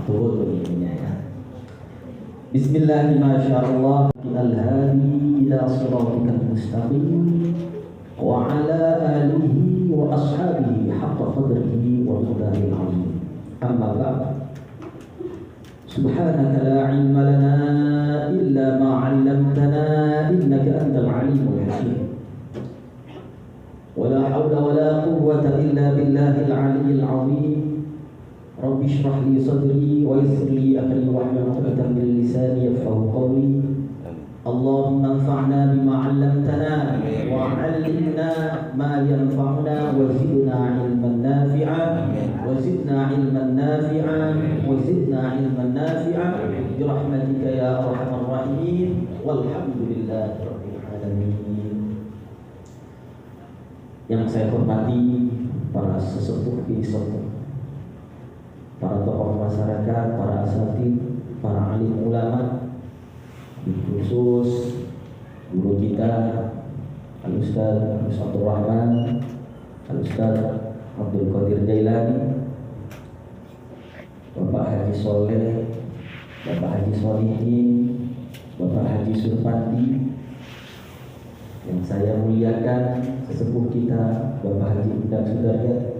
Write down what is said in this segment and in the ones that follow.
turun ininya ya. Bismillahirrahmanirrahim. Al-hadi ila siratikal mustaqim wa ala alihi wa ashabihi haqqa qadrihi wa miqdarihil azim. Amma ba'd. Subhanaka la ilma lana illa ma 'allamtana innaka antal alimul hakim. Wala hawla wala quwwata illa billahil aliyyil azim. Rabbi shrah li sadri wa yassir li amri wahlul 'uqdatam min lisani yafqahu qawli. Allahumma anfa'na bima 'allamtana wa 'allimna ma yanfa'una wa zidna 'ilman nafi'a wa zidna 'ilman nafi'a wa zidna 'ilman nafi'a bi rahmatika ya arhamar rahimin walhamdulillahi rabbil alamin. Yang saya hormati para sesepuh filsuf, para tokoh masyarakat, para asatidz, para alim ulama, khusus guru kita Al-Ustaz Abdul Rahman, Al-Ustaz Abdul Qadir Jailani, Bapak Haji Soleh, Bapak Haji Solihin, Bapak Haji Surpandi, yang saya muliakan sesepuh kita Bapak Haji Undang Sudarjat,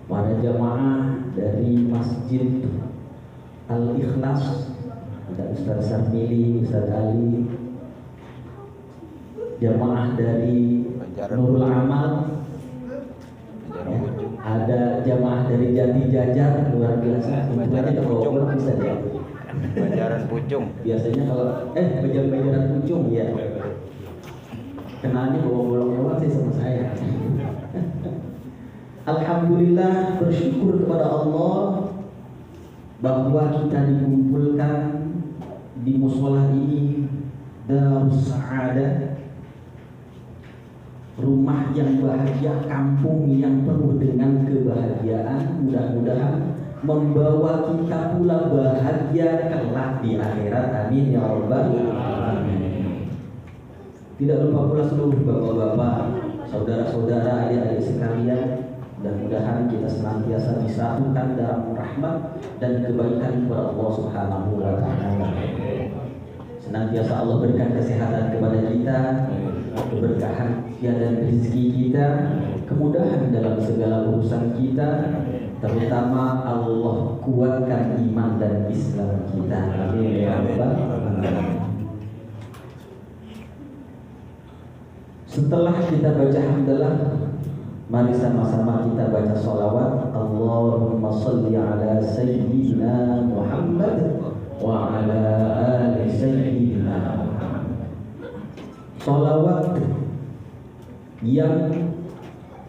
para jamaah dari Masjid Al-Ikhlas, ada Ustaz Sarmili, Ustaz Ali, jamaah dari Nurul Amal, ya, ada jamaah dari Jati Jajar, luar biasa. Bajaran Pucung. Biasanya kalau bajaran Pucung ya. Kenalnya bawa bolong lewat sih sama saya. Alhamdulillah, bersyukur kepada Allah bahwa kita dikumpulkan di mushola ini, Darus Sa'adah, rumah yang bahagia, kampung yang penuh dengan kebahagiaan. Mudah-mudahan membawa kita pula bahagia kelak di akhirat. Amin ya rabbal alamin. Tidak lupa pula seluruh bapak-bapak, saudara-saudara, adik-adik sekalian, mudah-mudahan kita senantiasa disatukan dalam rahmat dan kebaikan kepada Allah Subhanahu wa taala. Senantiasa Allah berikan kesehatan kepada kita, keberkahan dan rezeki kita, kemudahan dalam segala urusan kita, terutama Allah kuatkan iman dan Islam kita. Amin ya rabbal alamin. Setelah kita baca hamdalah, mari sama-sama kita baca sholawat. Allahumma salli ala sayyidina Muhammad wa ala ali sayyidina Muhammad. Sholawat yang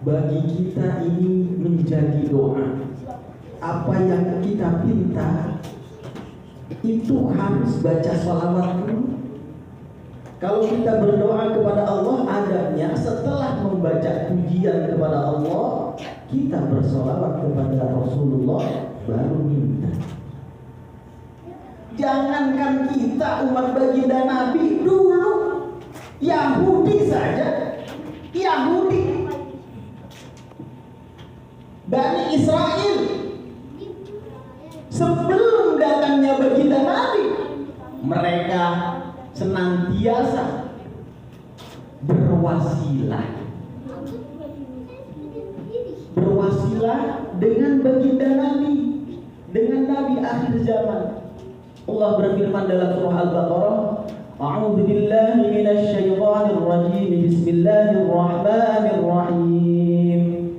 bagi kita ini menjadi doa. Apa yang kita pinta itu harus baca sholawat dulu. Kalau kita berdoa kepada Allah, adabnya setelah membaca pujian kepada Allah, kita bersolawat kepada Rasulullah baru minta. Jangankan kita umat baginda Nabi dulu, Yahudi saja, Yahudi, Bani Israel, sebelum datangnya baginda Nabi, mereka senantiasa berwasilah dengan baginda Nabi, dengan Nabi akhir zaman. Allah berfirman dalam surah Al-Baqarah, A'udzu billahi minasy syaithanir rajim. Bismillahirrahmanirrahim.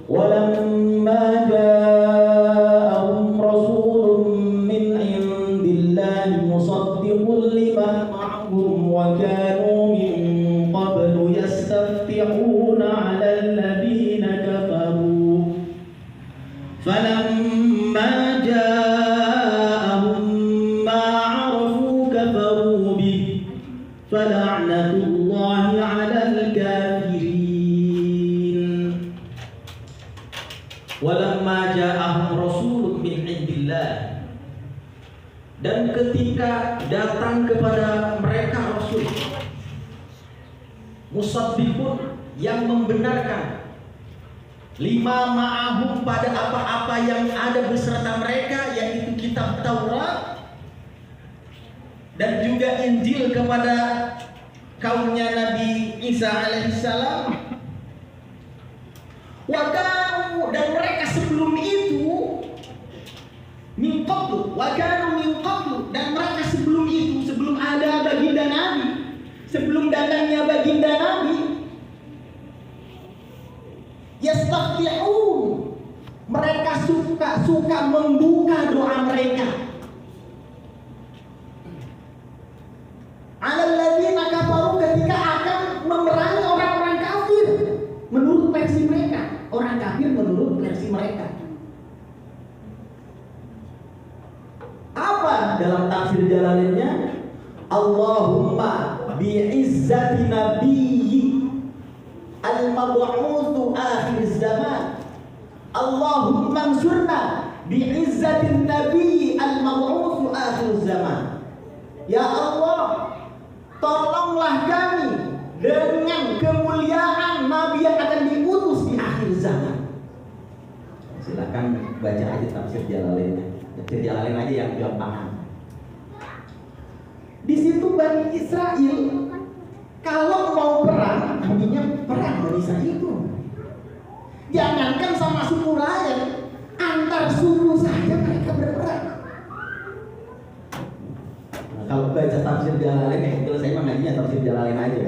Walamma ja'ahum rasulun min 'indillahi musaddiqun lima ma'ahum wa kanu min qablu yastaftihuna 'alal ladina kafaru. Falamma ja'ahum ma 'arafu kafaru bih. Fala'natullahi 'alal kafirin. Walamma ja'ahum rasulun min 'indillah. Dan ketika datang kepada mereka rasul musaddiqun, yang membenarkan, lima ma'ahum, pada apa-apa yang ada beserta mereka, yaitu dan juga Injil kepada kaumnya Nabi Isa alaihissalam. Wakanu, dan mereka sebelum itu min qablu, wakanu min qablu, dan mereka sebelum itu, sebelum ada baginda Nabi, sebelum datangnya baginda Nabi, yastaftihun, mereka suka membuka doa mereka alal ladzina kafaru, ketika akan memerangi orang-orang kafir menurut versi mereka, orang kafir menurut versi mereka. Apa dalam tafsir Jalalainnya? Allahumma bi'izzati nabiyyi al-mab'utsu akhir zaman, Allahumma ansurna bi'izzati nabiyyi al-mab'utsu akhir zaman. Ya Allah, tolonglah kami dengan kemuliaan Nabi yang akan diutus di akhir zaman. Silakan baca aja tafsir Jalalainnya. Tafsir Jalalain aja yang gampang. Di situ Bani Israel kalau mau perang, artinya perang Bani Israel itu. Jangankan sama suku lain, antar suku saja mereka berperang. Nah, kalau baca tafsir Jalalain, kalau saya mengajinya tafsir Jalalain aja.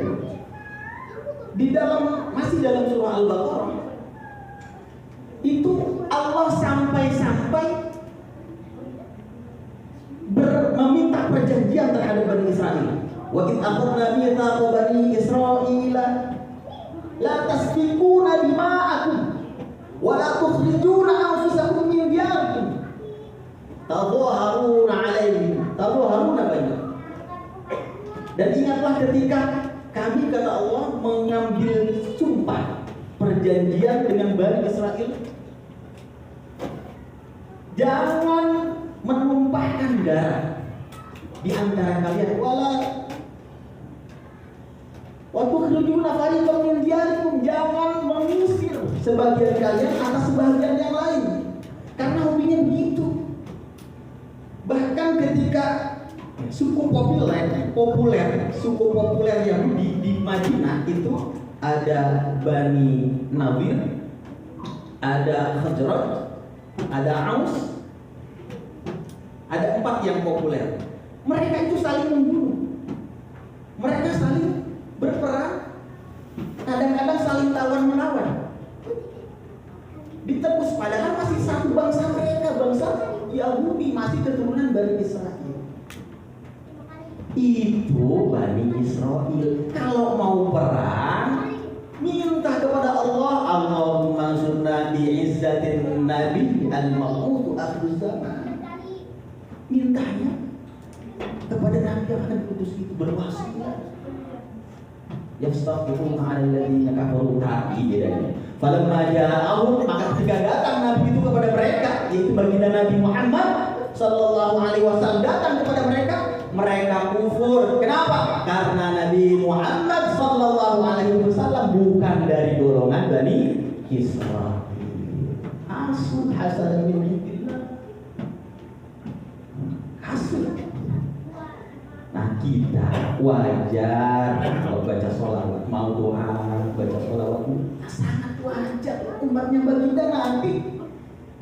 Di dalam, masih dalam surah Al-Baqarah, itu Allah sampai-sampai meminta perjanjian terhadap Bani Israel. Wa id akhadna mitsaqa Bani Israila la tasfikuna dima'akum wa la tukhrijuna anfusakum min diyarikum tadhaharuna 'alaihim, tadhaharuna bainahum. Dan ingatlah ketika kami, kata Allah, mengambil sumpah perjanjian dengan Bani Israel, jangan menumpahkan darah di antara kalian, wala wa tukhrijuna fariqan min diyarikum, jangan mengusir sebagian kalian atas sebagian yang lain, karena hobinya begitu. Bahkan ketika suku populer yang di Madinah itu ada Bani Nadir, ada Khazraj, ada Aus, ada 4 yang populer. Mereka itu saling membunuh, mereka saling berperang, kadang-kadang saling tawar menawar, ditebus, padahal masih satu bangsa mereka, bangsa Yahudi, masih keturunan Bani Israel. Itu Bani Israel kalau mau perang minta kepada Allah, Allahumma ansurna bi'izzatin nabi al-mab'utsu akhir zaman. Mintanya kepada Nabi yang akan diutus itu, berwasiat. Yastaghfiruna 'alal ladzina kafaru ta'idatan. Falamma ja'ahum, maka ketika datang Nabi itu kepada mereka, yaitu baginda Nabi Muhammad sallallahu alaihi wasallam datang kepada mereka, mereka kufur. Kenapa? Karena Nabi Muhammad sallallahu alaihi wasallam bukan dari golongan Bani Israil. Asal hasan min indillah. Asal. Nah, kita wajar kalau baca sholawat, mau doa, baca sholawat, sangat wajar. Umatnya baginda Nabi,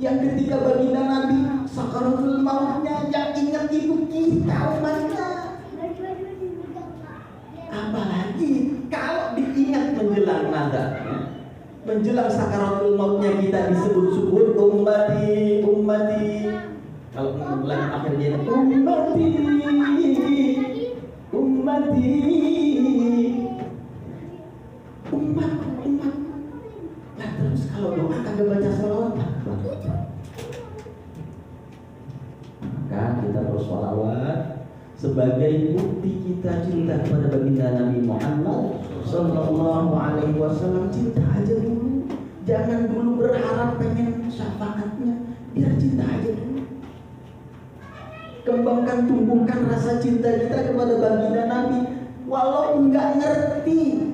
yang ketika baginda Nabi sakaratul mautnya, yang ingat itu kita umatnya. Apalagi kalau diingat menjelang nazarnya, menjelang sakaratul mautnya, kita disebut-sebut ummati, ummati. Kalau lagi akhirnya ummati, ummati, umat. Nah, terus kalau doa kagak baca sholawat, maka kita bersholawat sebagai bukti kita cinta kepada baginda Nabi Muhammad sallallahu alaihi wasallam. Cinta aja dulu, jangan dulu berharap pengen syafaatnya, biar cinta aja dulu. Kembangkan, tumbuhkan rasa cinta kita kepada baginda Nabi, walaupun nggak ngerti,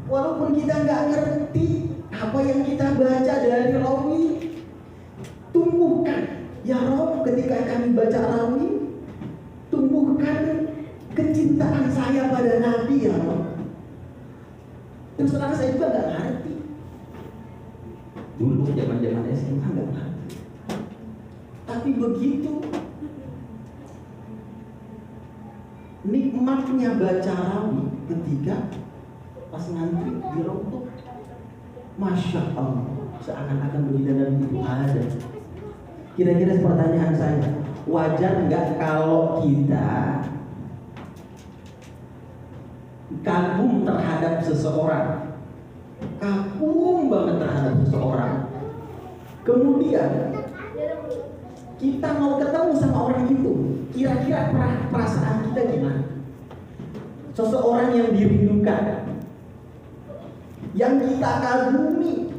walaupun kita nggak ngerti apa yang kita baca dari rawi, tumbuhkan. Ya Rabb, ketika kami baca rawi, tumbuhkan kecintaan saya pada Nabi ya Allah. Terus terang saya juga nggak ngerti. Dulu zaman SMA nggak ngerti. Tapi begitu nikmatnya baca rawi ketika pas ngantri di rontok, Masya Allah, seakan-akan baginda Nabi itu ada. Kira-kira pertanyaan saya, wajar nggak kalau kita kagum terhadap seseorang, kagum banget terhadap seseorang, kemudian kita mau ketemu sama orang itu, kira-kira perasaan kita gimana? Seseorang yang dirindukan, yang kita kagumi.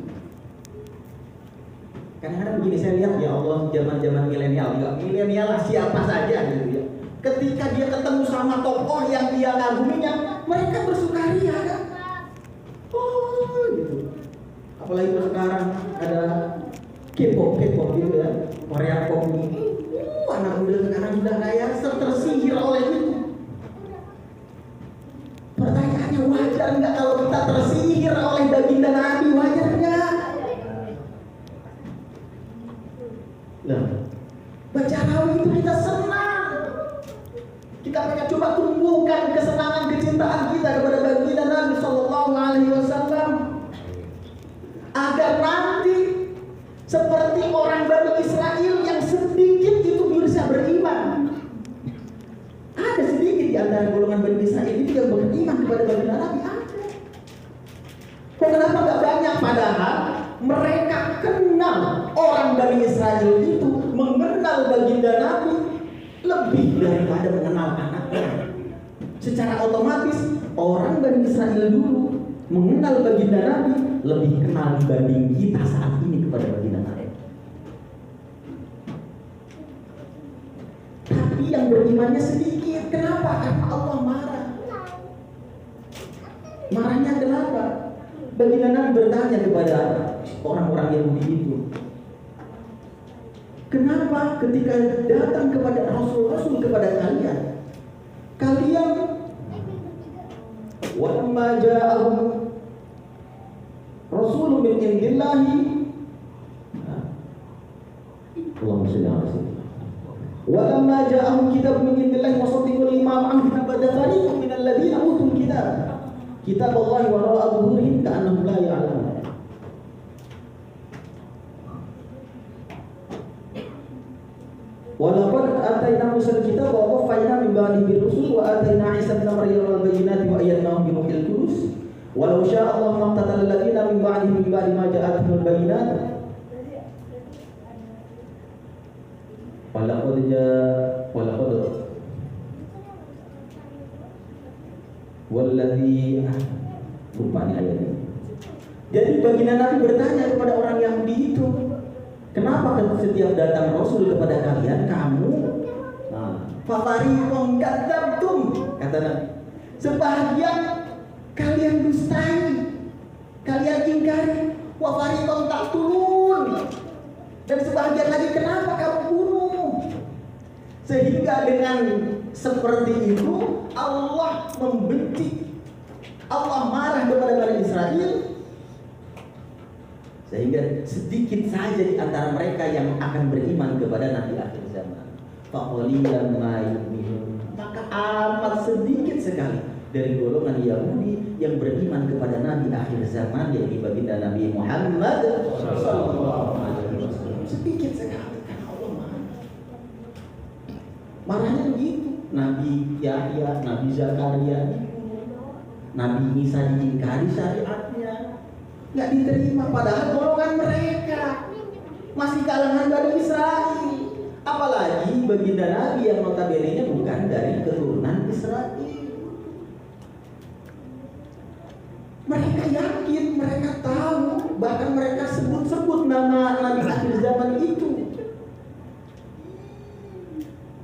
Kadang-kadang begini saya lihat, ya Allah, zaman-zaman milenial, enggak milenial lah, siapa saja gitu ya. Ketika dia ketemu sama tokoh yang dia kaguminya, mereka bersukaria kan? Oh gitu. Apalagi sekarang ada K-pop gitu ya, Korea pop ini. Anak muda sekarang sudah kayak tersihir oleh itu. Pertanyaannya, wajar nggak kalau kita tersihir oleh baginda Nabi? Wajar nggak? Nah, baca rawi itu kita senang. Kita pengen coba tumbuhkan kesenangan kecintaan kita kepada baginda Nabi Sallallahu Alaihi Wasallam, agar nanti seperti orang Bani Israel yang sedikit itu bisa beriman. Ada sedikit di antara golongan Bani Israel itu yang beriman kepada baginda Nabi. Ada. Kok kenapa nggak banyak? Padahal mereka kenal, orang Bani Israel itu mengenal baginda Nabi lebih daripada mengenal anaknya. Secara otomatis orang Bani Israel dulu mengenal baginda Nabi lebih kenal dibanding kita saat ini kepada baginda Nabi. Tapi yang berimannya sedikit. Kenapa? Karena Allah marah. Marahnya kenapa? Baginda Nabi bertanya kepada orang-orang Yahudi itu, kenapa ketika datang kepada Rasul-Rasul kepada kalian walamma ja'ahum Rasulun min indillahi Allahumma shalli ala sayyidina walamma ja'ahum kitabun min indillahi musaddiqun lima ma'ahum nabadha fariqun minal ladzina utul kitab Allah wa ra'a dhuhurihim ka'annahum la ya'lamun. Walaqad atayna Musa al-kitab wa qaffayna min ba'dihi bir-rusul wa atayna Isa ibn Maryam al-bayyinati wa ayyadnahu bi ruhil qudus walau syaa Allah ma qatala alladziina min ba'dihim min ba'di ma ja'atuhumul bayyinat walaqad walladzi lupa nih ayatnya. Jadi baginda Nabi bertanya kepada orang Yahudi itu, kenapa setiap datang Rasul kepada kalian kamu fafariqum kadzabtum, kata Nabi, sebahagian kalian dustai, kalian ingkari, wa fariqum taqtulun, dan sebahagian lagi kenapa kamu bunuh. Sehingga dengan seperti itu Allah membenci, Allah marah kepada Bani Israel, sehingga sedikit saja di antara mereka yang akan beriman kepada Nabi akhir zaman. Faqalilan ma yu'minun, maka amat sedikit sekali dari golongan Yahudi yang beriman kepada Nabi akhir zaman, yaitu baginda Nabi Muhammad sallallahu alaihi wasallam. Sedikit sekali, karena Allah marah. Marahnya begitu. Nabi Yahya, Nabi Zakaria, Nabi Isa diingkari syariatnya, nggak diterima, padahal golongan mereka masih kalangan Bani Israel. Apalagi baginda Nabi yang notabene-nya bukan dari keturunan Israel. Mereka yakin, mereka tahu, bahkan mereka sebut-sebut nama Nabi akhir zaman itu.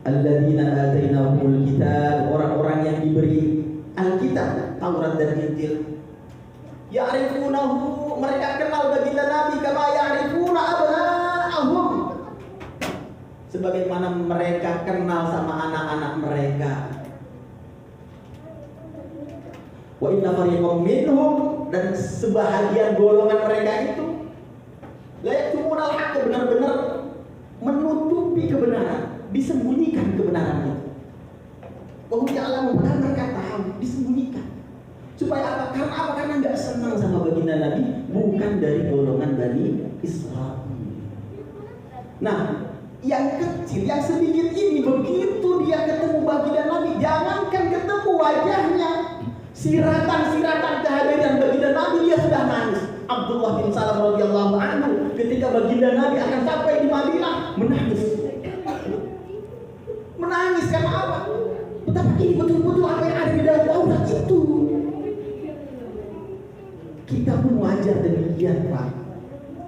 Alladzina atainahumul kitab, orang-orang yang diberi Alkitab, Taurat dan Injil. Ya'rifunahu, mereka kenal baginda Nabi kama ya'rifuna abna'ahum, sebagaimana mereka kenal sama anak-anak mereka. Wa inna fariqam minhum, dan sebahagian golongan mereka itu la yaktumunal haqq, benar-benar menutupi kebenaran, disembunyikan kebenaran itu. Wa hum ya'lamun, padahal mereka tahu, disembunyikan. Supaya apa? Karena apa? Karena nggak senang sama baginda Nabi, bukan dari golongan Bani Israil. Nah, yang kecil, yang sedikit ini, begitu dia ketemu baginda Nabi, jangankan ketemu wajahnya, siratan-siratan kehadiran baginda Nabi, dia sudah nangis. Abdullah bin Salam radhiyallahu anhu ketika baginda Nabi akan sampai di Madinah, menangis. Menangis karena apa? Betapa ini betul-betul apa yang ada di dalam Taurat itu. Kita pun wajar demikian, Pak.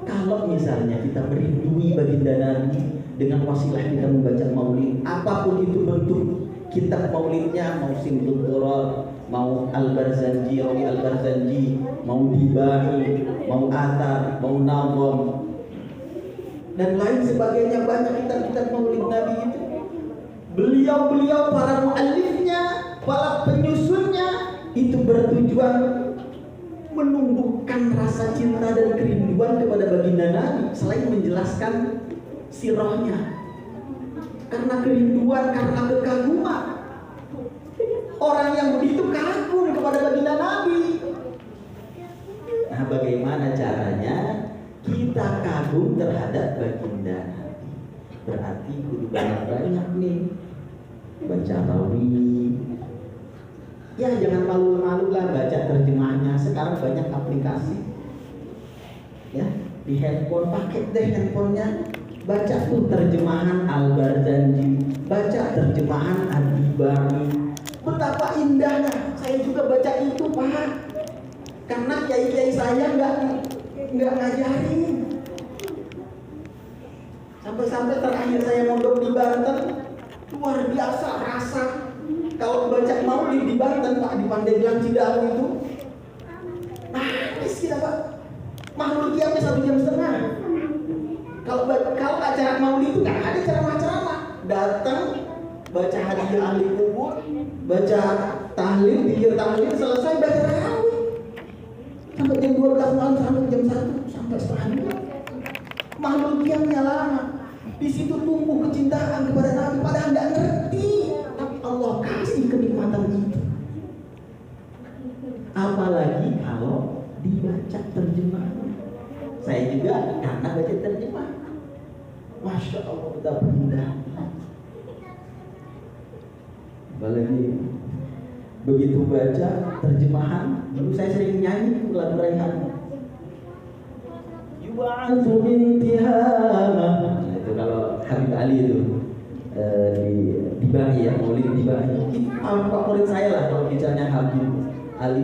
Kalau misalnya kita merindui baginda Nabi dengan wasilah kita membaca maulid, apapun itu bentuk kitab maulidnya, mau Simtul Duror, mau Al-Barzanji, Rawi Al-Barzanji, mau Dibahi, mau Athar, mau Nazom, dan lain sebagainya, banyak kitab-kitab maulid Nabi itu. Beliau-beliau, para muallifnya, para penyusunnya itu bertujuan menumbuhkan rasa cinta dan kerinduan kepada baginda Nabi, selain menjelaskan sirahnya. Karena kerinduan, karena kekaguman. Orang yang begitu kagum kepada baginda Nabi. Nah, bagaimana caranya kita kagum terhadap baginda Nabi? Berarti kudu banyak-banyak nih baca rawi. Ya, jangan malu-malu lah baca terjemahnya. Sekarang banyak aplikasi. Ya, di handphone, pakai deh handphonenya. Baca tuh terjemahan Al-Barzanji, baca terjemahan Ad-Dibahi. Betapa indahnya. Saya juga baca itu, Pak. Karena kiai-kiai saya nggak ngajarin. Sampai-sampai terakhir saya mondok di Banten, luar biasa rasa. Kalau baca maulid di Banten, Pak, di Pandeglang Cidahu itu, nangis kita, Pak. Makhluk kiamnya 1,5 jam. Kalau acara maulid itu nggak ada ceramah-ceramah. Datang, baca hadis ahli kubur, baca tahlil, pikir tahlil, selesai baca tarawih. Sampai jam 12 malam, sampai jam 1, sampai setengah 2. Makhluk kiamnya lama. Di situ tumbuh kecintaan kepada Nabi, padahal nggak ngerti. Allah kasih kenikmatan itu. Apalagi kalau dibaca terjemahan. Saya juga karena baca terjemah. Masya Allah, betapa indah. Apalagi begitu baca terjemahan, dulu saya sering nyanyi lagu Raihan. Yub'atsu bintihama. Itu kalau Habib Ali itu Dibahi, ya, maulid Dibahi. Itu favorit saya lah kalau misalnya Habib Ali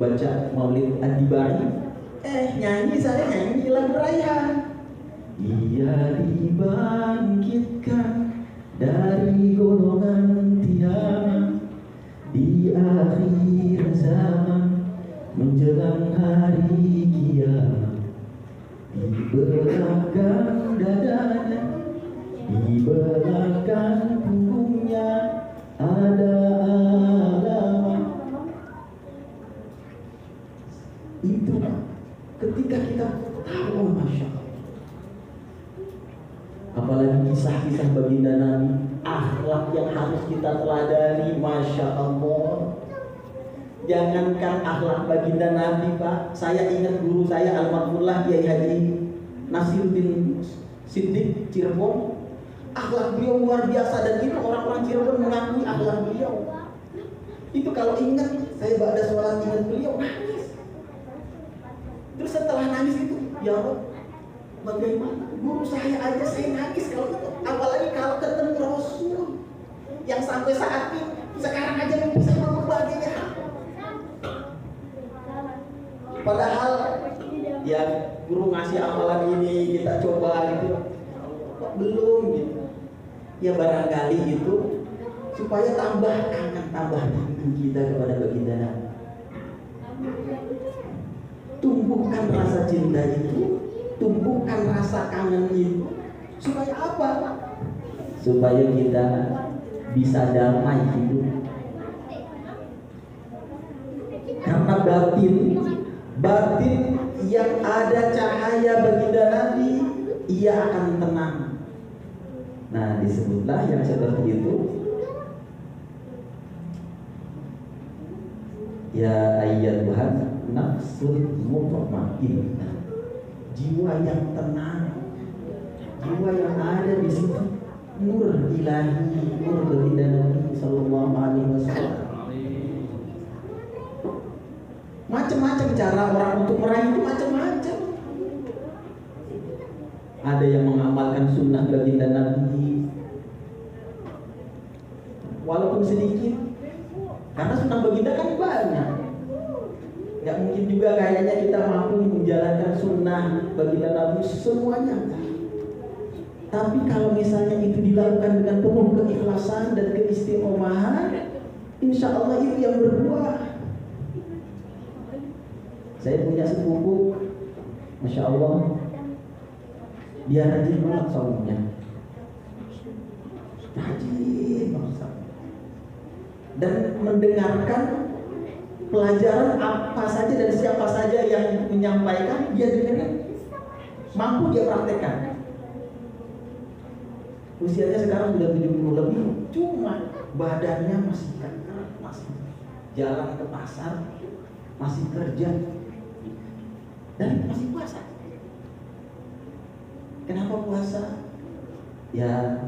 baca maulid Ad-Dibahi. Nyanyi saya nyanyi lagu Raihan. Ia dibangkitkan dari golongan tiada di akhir zaman menjelang hari kiamat. Di belakang dadanya, di belakang punggungnya ada alamat. Itu ketika kita tahu, Masya Allah. Apalagi kisah-kisah baginda Nabi, akhlak yang harus kita teladani, Masya Allah. Jangankan akhlak baginda Nabi, Pak. Saya ingat guru saya almarhumlah Kiai Haji Nasiruddin Siddiq Cirebon. Akhlak beliau luar biasa, dan itu orang-orang Cirebon mengakui akhlak beliau. Itu kalau ingat, saya pada sholat ingat beliau, nangis. Terus setelah nangis itu, ya Allah, bagaimana? Guru saya aja saya nangis kalau itu, apalagi kalau ketemu Rasul yang sampai saat ini, sekarang aja yang bisa berbagai hal. Padahal ya guru ngasih amalan ini kita coba gitu, kok belum gitu. Ya barangkali gitu supaya tambah kangen, tambah rindu kita kepada baginda Nabi. Tumbuhkan rasa cinta itu, tumbuhkan rasa kangen itu, supaya apa? Supaya kita bisa damai hidup. Karena batin yang ada cahaya baginda Nabi, ia akan tenang. Nah, disebutlah yang seperti itu, ya ayyatuhan nafsul mutmainnah, jiwa yang tenang, jiwa yang ada di situ nur ilahi, nur baginda Nabi sallallahu alaihi wasallam. Macam-macam cara orang untuk meraih itu, macam-macam. Ada yang mengamalkan sunnah baginda Nabi walaupun sedikit, karena sunnah baginda kan banyak. Gak mungkin juga kayaknya kita mampu menjalankan sunnah baginda Nabi semuanya. Tapi kalau misalnya itu dilakukan dengan penuh keikhlasan dan keistiqomahan, insya Allah itu yang berbuah. Saya punya sepupu, masya Allah, dia rajin banget saumnya, rajin banget, dan mendengarkan pelajaran apa saja dan siapa saja yang menyampaikan, dia dengerin, mampu dia praktekkan. Usianya sekarang sudah 70 lebih, cuma badannya masih kekar, masih jalan ke pasar, masih kerja, dan masih puasa. Kenapa puasa? Ya,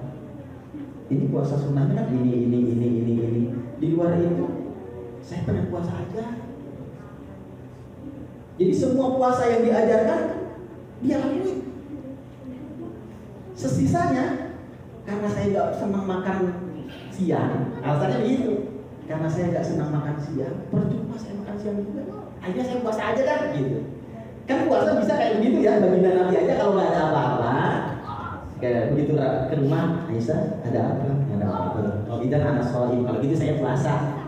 ini puasa sunnahnya kan ini. Di luar itu, saya pengen puasa aja. Jadi semua puasa yang diajarkan, dia lakuin. Sesisanya, karena saya nggak senang makan siang, alasannya begitu. Karena saya nggak senang makan siang, percuma saya makan siang juga. Akhirnya saya puasa aja kan, gitu. Kan puasa bisa kayak begitu ya, baginda Nabi aja kalau nggak ada apa-apa, kayak begitu ke rumah, Aisyah ada apa? Ada apa? Oh, idan anak sholim, kalau gitu saya puasa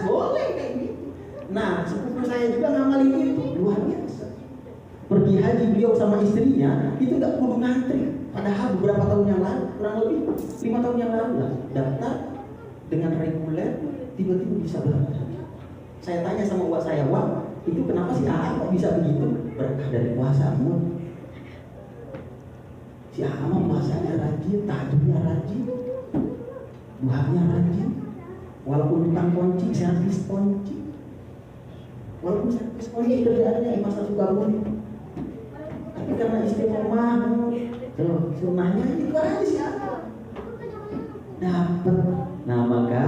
boleh kayak gitu. Nah, sepupu saya juga ngamalin itu, luar biasa. Pergi haji beliau sama istrinya itu nggak kudu ngantri. Padahal beberapa tahun yang lalu, kurang lebih 5 tahun yang lalu lah, daftar dengan reguler, tiba-tiba bisa berangkat. Saya tanya sama uak saya, wah itu kenapa sih kok bisa begitu? Berkah dari puasamu. Si Ahmad puasanya rajin, tahajudnya rajin, duhanya rajin. Walaupun tukang kunci, servis kunci. Walaupun servis kunci kerjaannya masa suka bunyi. Tapi karena istiqomah, sunnahnya itu aja siapa? Dapat. Nah, maka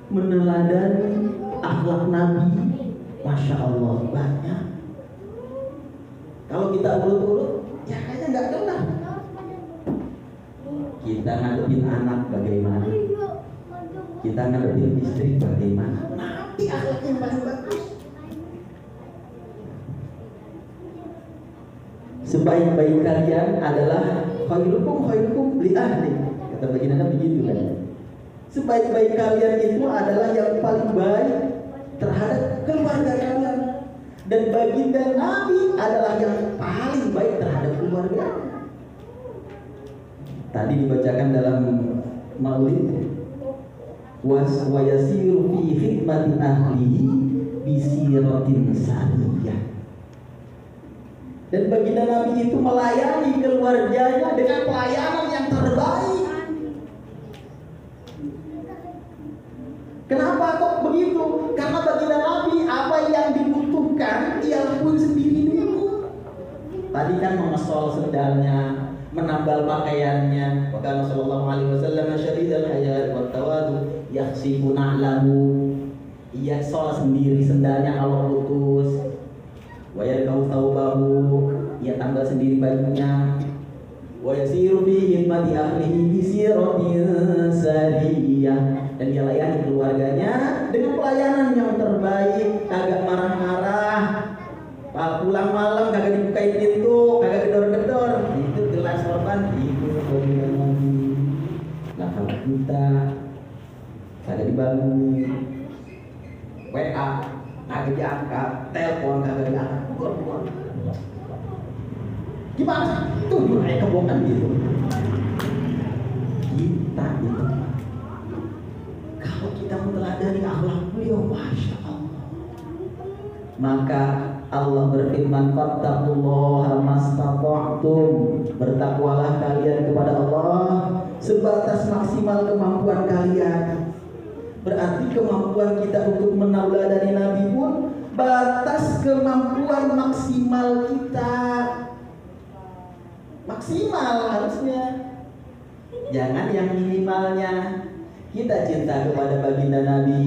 meneladani akhlak Nabi, masya Allah banyak. Kalau kita urut-urut, ya kayaknya nggak kenal. Kita ngadepin anak bagaimana? Kita ngadepin istri bagaimana? Nabi akhlaknya yang paling bagus. Sebaik-baik kalian adalah khairukum li ahli. Kata baginda Nabi begitu kan. Sebaik-baik kalian itu adalah yang paling baik terhadap keluarga kalian. Dan baginda Nabi adalah yang paling baik terhadap keluarga. Tadi dibacakan dalam Maulid, wa yasiru fi khidmati ahlihi bi siratin sariyah. Dan baginda Nabi itu melayani keluarganya dengan pelayanan yang terbaik. Kenapa kok begitu? Karena baginda Nabi apa yang dibutuhkan dia lakuin sendiri dulu. Tadi kan mengesol sendalnya, menambal pakaiannya. Maka Rasulullah SAW syadidal hayat wa tawadu yakhsifu na'lahu. Ia sol sendiri sendalnya kalau putus. Wa yarkau thawbahu, ia tambal sendiri bajunya. Wa yasiru fi himati ahlihi bi siratin sariyah. Dan dia layani keluarganya dengan pelayanan yang terbaik, kagak marah-marah. Pulang malam kagak dibukain pintu, kagak gedor-gedor. Itu gelas korban ibu Nabi. Nah, kalau kita kagak dibangun, WA kagak diangkat, telepon kagak diangkat, buang. Gimana? Tuh kayak kebohongan gitu. Kita itu, kalau kita meneladani akhlak beliau, masya Allah, Maka Allah berfirman, fattaqullaha mastata'tum, bertakwalah kalian kepada Allah sebatas maksimal kemampuan kalian. Berarti kemampuan kita untuk menauladani Nabi pun batas kemampuan maksimal kita. Maksimal harusnya, jangan yang minimalnya. Kita cinta kepada baginda Nabi,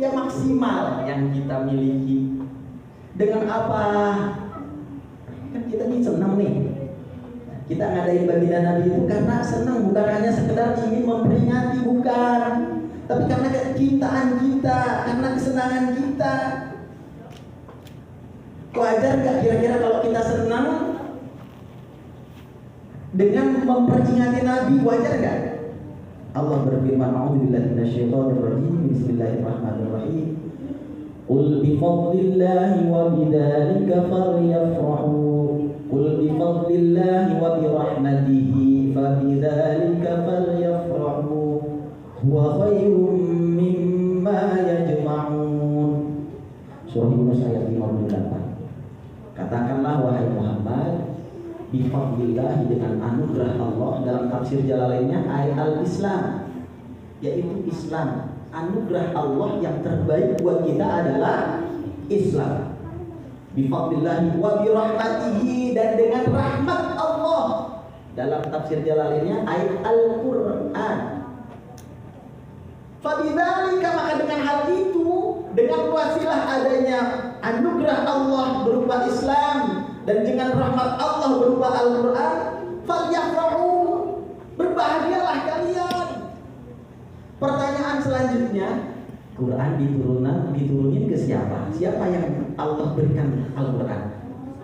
ya maksimal yang kita miliki. Dengan apa? Kan kita ini senang nih. Kita ngadain baginda Nabi itu karena senang, bukan hanya sekedar ingin memperingati, bukan. Tapi karena kecintaan kita, karena kesenangan kita. Wajar gak kira-kira kalau kita senang dengan memperingati Nabi, wajar gak? Allah berfirman, a'udzubillahi minasyaitonir rajim, bismillahirrahmanirrahim. Qul bifadlillahi wa bidzalika falyafrahu. Qul bifadlillahi wa birahmatihi fabidzalika falyafrahu. Huwa khairum mimma yajma'un. Surah Yunus ayat 58. Katakanlah wahai Muhammad, bifadlillahi, dengan anugerah Allah. Dalam tafsir Jalalainnya ayat al-Islam, yaitu Islam. Anugerah Allah yang terbaik buat kita adalah Islam. Bifadlillahi wa birahmatihi, dan dengan rahmat Allah. Dalam tafsir Jalalainnya ayat Al-Quran. Fabidzalika, maka dengan hal itu, dengan wasilah adanya anugerah Allah berupa Islam dan dengan rahmat Allah berupa Al-Quran, falyafrahu, berbahagialah kalian. Pertanyaan selanjutnya, Quran diturunin ke siapa? Siapa yang Allah berikan Al-Quran?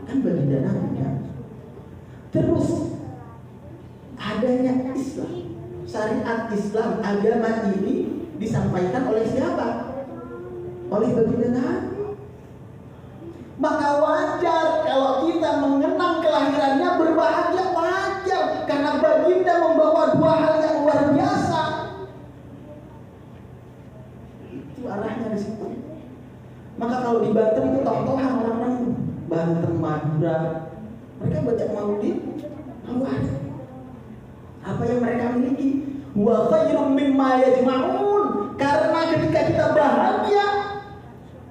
Kan baginda Nabi kan? Terus adanya Islam, syariat Islam, agama ini disampaikan oleh siapa? Oleh baginda Nabi. Maka wajar kalau kita mengenang kelahirannya berbahagia, wajar, karena baginda membawa dua hal yang luar biasa. Itu arahnya di situ. Maka kalau di Banten itu toh-tohan orang-orang Banten, Madura, mereka baca maulid, lalu ada apa yang mereka miliki? Wa khairum mimma yajma'un. Karena ketika kita bahagia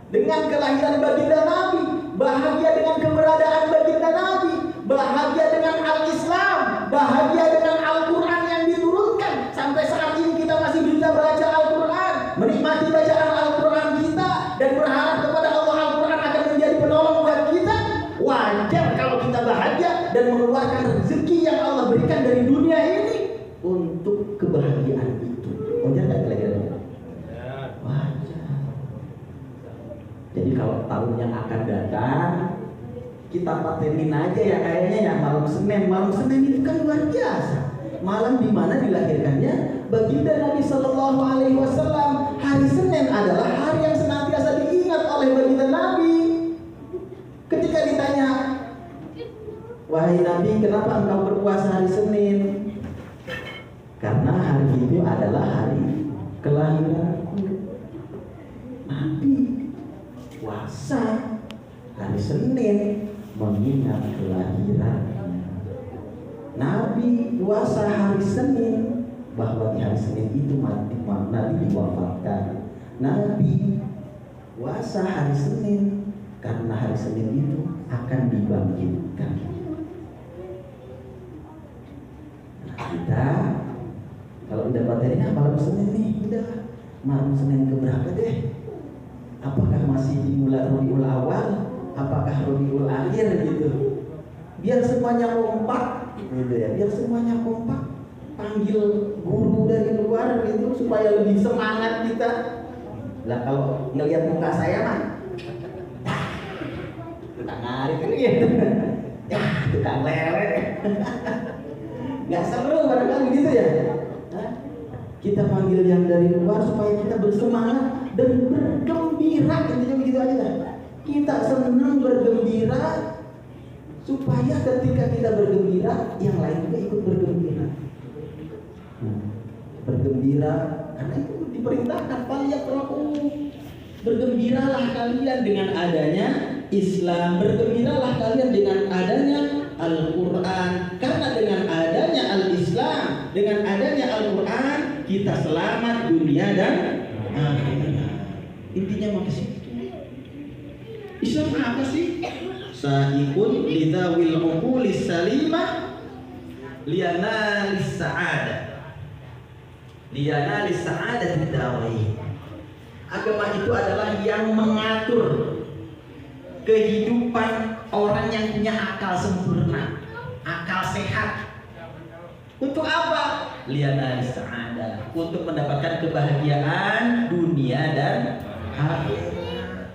dengan kelahiran baginda Nabi, bahagia dengan keberadaan baginda Nabi, bahagia dengan Al-Islam, bahagia dengan Al-Quran yang diturunkan. Sampai saat ini kita masih bisa baca Al-Quran, menikmati bacaan Al-Quran kita, dan berharap kepada Allah Al-Quran akan menjadi penolong buat kita. Wajar kalau kita bahagia dan mengeluarkan rezeki yang Allah berikan dari dunia ini untuk kebahagiaan itu. Wajar gak kira-kira? Wajar. Jadi kalau tahun yang akan datang, kita patenin aja ya kayaknya ya malam Senin. Malam Senin itu kan luar biasa. Malam di mana dilahirkannya baginda Nabi Sallallahu Alaihi Wasallam. Hari Senin adalah hari yang senantiasa diingat oleh baginda Nabi. Ketika ditanya, wahai Nabi, kenapa engkau berpuasa hari Senin? Karena hari itu adalah hari kelahiranku. Nabi puasa hari Senin mengingat kelahirannya. Nabi puasa hari Senin bahwa di hari Senin itu Nabi diwafatkan. Nabi puasa hari Senin karena hari Senin itu akan dibangkitkan. Nah, kita kalau udah materinya malam Senin nih, udah malam Senin keberapa deh? Apakah masih di bulan Rabiul Awal? Apakah Rabiul Akhir gitu? Biar semuanya kompak, gitu ya. Biar semuanya kompak. Panggil guru dari luar gitu supaya lebih semangat kita. Lah kalau ngelihat muka saya mah, tukang ngarit kan gitu. Ya, tukang lele. Gak seru barangkali gitu ya. Kita panggil yang dari luar supaya kita bersemangat dan bergembira, intinya begitu aja lah. Kita senang bergembira supaya ketika kita bergembira, yang lain juga ikut bergembira. Bergembira karena itu diperintahkan, faliyafrahu, Bergembiralah kalian dengan adanya Islam, bergembiralah kalian dengan adanya Al-Quran. Karena dengan adanya Al-Islam, dengan adanya Al-Quran, kita selamat dunia dan akhirat. Intinya mau ke situ. Islam apa sih? Sa'ikun lidawil uqulis salimah liyanalis sa'adah. Liyanalis sa'adah didawai. Agama itu adalah yang mengatur kehidupan orang yang punya akal sempurna, akal sehat. Untuk apa? Liyanalis sa'adah, untuk mendapatkan kebahagiaan dunia dan akhirat.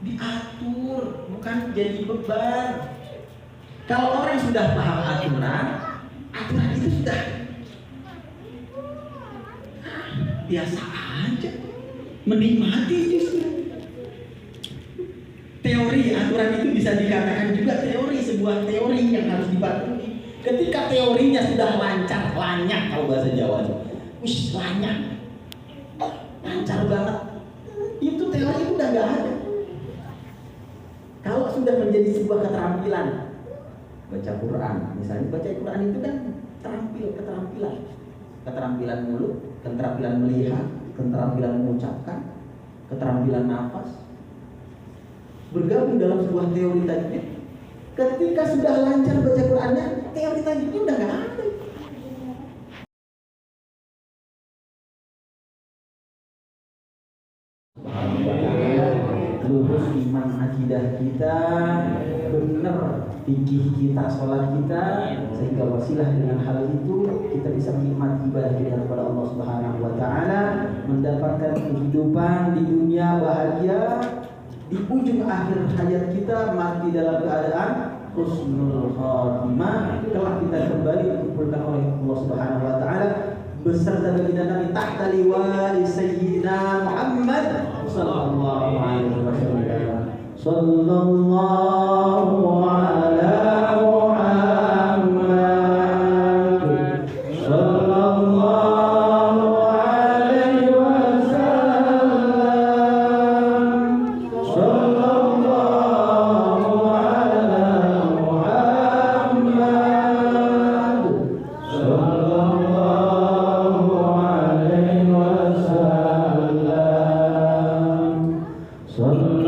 Diatur, bukan jadi beban. Kalau orang sudah paham aturan, aturan itu sudah biasa aja, menikmati justru. Teori aturan itu bisa dikatakan juga teori, sebuah teori yang harus dipatuhi. Ketika teorinya sudah lancar, lanyak kalau bahasa Jawa, lancar banget, itu teori itu udah nggak ada. Kalau sudah menjadi sebuah keterampilan, baca Quran, misalnya baca Quran itu kan keterampilan mulut, keterampilan melihat, keterampilan mengucapkan, keterampilan nafas, bergabung dalam sebuah teori tadi. Ketika sudah lancar baca Qurannya, teori tadi itu udah nggak ada. Lurus iman akidah kita, benar fikih kita, sholat kita, sehingga wasilah dengan hal itu kita bisa menikmati ibadah kita kepada Allah Subhanahu wa taala, mendapatkan kehidupan di dunia bahagia, di ujung akhir hayat kita mati dalam keadaan husnul khatimah, kelak kita kembali dikumpulkan oleh Allah Subhanahu wa taala beserta baginda Nabi tahta liwa'i sayyidina Muhammad sallallahu alaihi wasallam. Sallallahu ala Muhammad sallallahu alaihi wasallam. Sallallahu ala Muhammad sallallahu alaihi wasallam. Sallallahu ala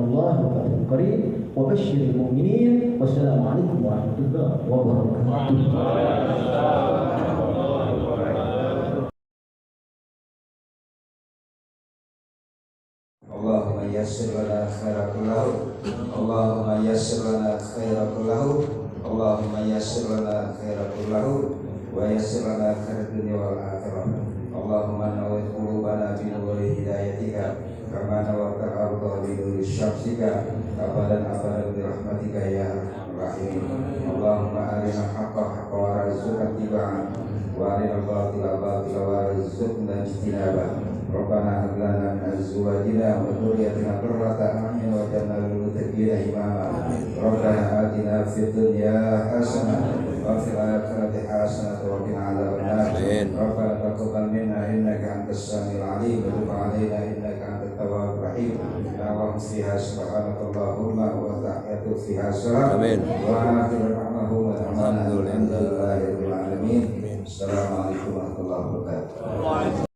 minallahi wa fathun qarib wa basyiril mu'minin. Wassalamualaikum warahmatullahi wabarakatuh. Allahumma yassir lana khairal kullahu, Allahumma yassir lana khairal kullahu, Allahumma yassir lana khairal kullahu, wa yassir lana khairal dunya wal akhirah. Allahumma nawwir qulubana bi nuri hidayatika, kama nawwartal arda bi nuri syamsika, abadan abadan bi rahmatika ya arhamar rahimin. Allahumma arina haqqa haqqa warzuqna ittiba'ah, wa arina batila batila warzuqna ijtinabah. Rabbana hab lana min azwajina wa dhurriyyatina qurrata a'yun waj'alna lil muttaqina imama. Rabbana atina fid dunya hasanah wa fil akhirati hasanah wa qina adzabannar. Rabbana taqabbal minna innaka antas samiul alim wa tub 'alaina innaka antat tawwabur rahim. Allahumma fiha subhanakallahumma wa ta'ala fiha salam. Wa akhiru da'wahum alhamdulillahi rabbil alamin. Assalamualaikum warahmatullahi wabarakatuh.